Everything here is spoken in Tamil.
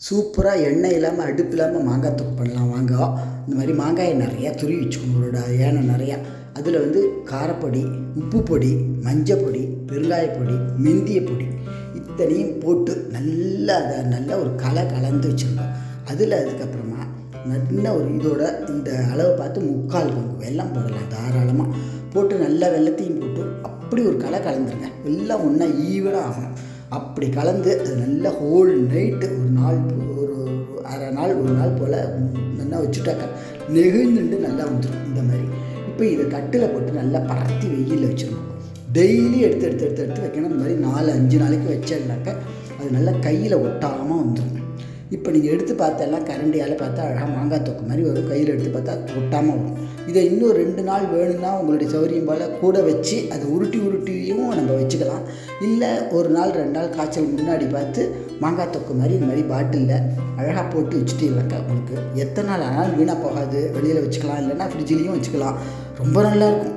சூப்பராக எண்ணெய் இல்லாமல் அடுப்பு இல்லாமல் மாங்காய் தொக்கு பண்ணலாம் வாங்க. இந்த மாதிரி மாங்காயை நிறையா துருவி வச்சுக்கணும். உங்களோட ஏனம் நிறையா. அதில் காரப்பொடி, உப்பு பொடி, மஞ்சள் பொடி, பெருங்காயப்பொடி, மெந்திய பொடி இத்தனையும் போட்டு நல்லா அதை ஒரு கலந்து வச்சுருந்தோம். அதுக்கப்புறமா நல்ல ஒரு இதோட இந்த அளவை பார்த்து 3/4 பங்கு வெல்லம் போடலாம். தாராளமாக போட்டு நல்லா வெல்லத்தையும் போட்டு அப்படி ஒரு கலந்துருங்க. எல்லாம் ஒன்றா ஈவனாக ஆகணும். அப்படி கலந்து அது நல்லா ஹோல் நைட்டு ஒரு அரை நாள் ஒரு நாள் போல் நல்லா வச்சுட்டாக்க நெகிழ்ந்துட்டு நல்லா வந்துடும். இந்த மாதிரி இப்போ இதை கட்டில் போட்டு நல்லா பரத்தி வெயிலில் வச்சிடணும். டெய்லி எடுத்து வைக்கணும். இந்த மாதிரி 4-5 நாளைக்கு வச்சேன்னாக்க அது நல்லா கையில் ஒட்டாமல் வந்துடும். இப்போ நீங்கள் எடுத்து பார்த்தெல்லாம் கரண்டியால் பார்த்தா அழகாக மாங்காய் தொக்கு மாதிரி வரும். கையில் எடுத்து பார்த்தா ஒட்டாமல் வரும். இதை இன்னும் 2 நாள் வேணும்னா உங்களுடைய சௌரியம் போல் கூட வச்சு அதை உருட்டியும் நம்ம வச்சுக்கலாம். இல்லை 1 நாள் 2 நாள் காய்ச்சல் முன்னாடி பார்த்து மாங்காய் தொக்கு மாதிரி இந்த மாதிரி பாட்டிலில் அழகாக போட்டு வச்சுட்டீங்கன்னாக்கா உங்களுக்கு எத்தனை நாள் ஆனாலும் வீணாக போகாது. வெளியில் வச்சுக்கலாம், இல்லைன்னா ஃப்ரிட்ஜ்லேயும் வச்சுக்கலாம். ரொம்ப நல்லாயிருக்கும்.